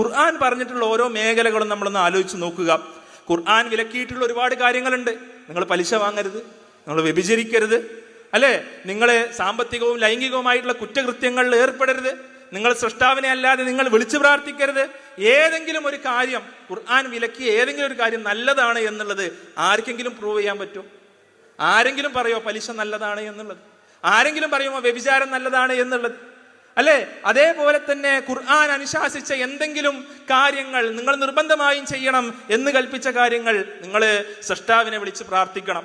ഖുർആൻ പറഞ്ഞിട്ടുള്ള ഓരോ മേഖലകളും നമ്മളൊന്ന് ആലോചിച്ച് നോക്കുക. ഖുർആൻ വിലക്കിയിട്ടുള്ള ഒരുപാട് കാര്യങ്ങളുണ്ട്. നിങ്ങൾ പലിശ വാങ്ങരുത്, നിങ്ങൾ വ്യഭിചരിക്കരുത്, അല്ലെ, നിങ്ങൾ സാമ്പത്തികവും ലൈംഗികവുമായിട്ടുള്ള കുറ്റകൃത്യങ്ങളിൽ ഏർപ്പെടരുത്, നിങ്ങൾ സൃഷ്ടാവിനെ അല്ലാതെ നിങ്ങൾ വിളിച്ചു പ്രാർത്ഥിക്കരുത്. ഏതെങ്കിലും ഒരു കാര്യം ഖുർആൻ വിലക്കിയ ഏതെങ്കിലും ഒരു കാര്യം നല്ലതാണ് എന്നുള്ളത് ആർക്കെങ്കിലും പ്രൂവ് ചെയ്യാൻ പറ്റും? ആരെങ്കിലും പറയോ പലിശ നല്ലതാണ് എന്നുള്ളത്? ആരെങ്കിലും പറയുമോ വ്യഭിചാരം നല്ലതാണ് എന്നുള്ളത്? അല്ലെ, അതേപോലെ തന്നെ ഖുർആൻ അനുശാസിച്ച എന്തെങ്കിലും കാര്യങ്ങൾ നിങ്ങൾ നിർബന്ധമായും ചെയ്യണം എന്ന് കൽപ്പിച്ച കാര്യങ്ങൾ, നിങ്ങൾ സൃഷ്ടാവിനെ വിളിച്ച് പ്രാർത്ഥിക്കണം,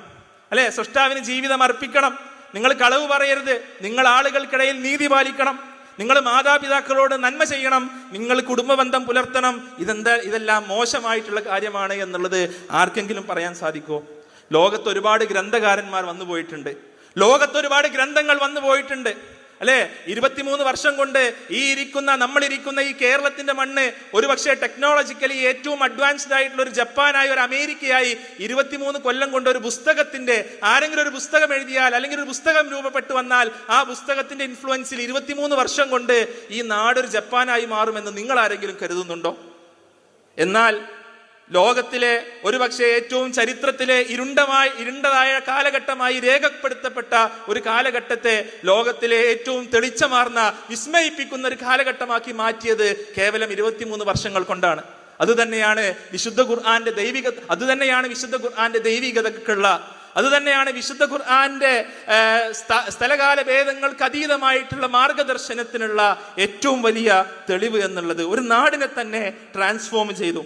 അല്ലെ, സൃഷ്ടാവിന് ജീവിതം അർപ്പിക്കണം, നിങ്ങൾ കളവ് പറയരുത്, നിങ്ങൾ ആളുകൾക്കിടയിൽ നീതി പാലിക്കണം, നിങ്ങൾ മാതാപിതാക്കളോട് നന്മ ചെയ്യണം, നിങ്ങൾ കുടുംബബന്ധം പുലർത്തണം. ഇതെല്ലാം മോശമായിട്ടുള്ള കാര്യമാണ് എന്നുള്ളത് ആർക്കെങ്കിലും പറയാൻ സാധിക്കുമോ? ലോകത്ത് ഒരുപാട് ഗ്രന്ഥകാരന്മാർ വന്നു പോയിട്ടുണ്ട്, ലോകത്ത് ഒരുപാട് ഗ്രന്ഥങ്ങൾ വന്നു പോയിട്ടുണ്ട്, അല്ലെ. 23 വർഷം കൊണ്ട് നമ്മളിരിക്കുന്ന ഈ കേരളത്തിന്റെ മണ്ണ് ഒരുപക്ഷെ ടെക്നോളജിക്കലി ഏറ്റവും അഡ്വാൻസ്ഡ് ആയിട്ടുള്ള ഒരു ജപ്പാനായി, ഒരു അമേരിക്കയായി 23 കൊല്ലം കൊണ്ട് ഒരു പുസ്തകത്തിന്റെ, ആരെങ്കിലും ഒരു പുസ്തകം എഴുതിയാൽ അല്ലെങ്കിൽ ഒരു പുസ്തകം രൂപപ്പെട്ടു വന്നാൽ ആ പുസ്തകത്തിന്റെ ഇൻഫ്ലുവൻസിൽ 23 വർഷം കൊണ്ട് ഈ നാടൊരു ജപ്പാനായി മാറുമെന്ന് നിങ്ങൾ ആരെങ്കിലും കരുതുന്നുണ്ടോ? എന്നാൽ ലോകത്തിലെ ഒരുപക്ഷെ ഏറ്റവും ചരിത്രത്തിലെ ഇരുണ്ടതായ കാലഘട്ടമായി രേഖപ്പെടുത്തപ്പെട്ട ഒരു കാലഘട്ടത്തെ ലോകത്തിലെ ഏറ്റവും തെളിച്ചമാർന്ന വിസ്മയിപ്പിക്കുന്ന ഒരു കാലഘട്ടമാക്കി മാറ്റിയത് കേവലം 23 വർഷങ്ങൾ കൊണ്ടാണ്. അതുതന്നെയാണ് വിശുദ്ധ ഖുർആന്റെ ദൈവികതക്കുള്ള, അതുതന്നെയാണ് വിശുദ്ധ ഖുർആന്റെ സ്ഥലകാല ഭേദങ്ങൾക്ക് അതീതമായിട്ടുള്ള മാർഗദർശനത്തിനുള്ള ഏറ്റവും വലിയ തെളിവ് എന്നുള്ളത്. ഒരു നാടിനെ തന്നെ ട്രാൻസ്ഫോം ചെയ്തു.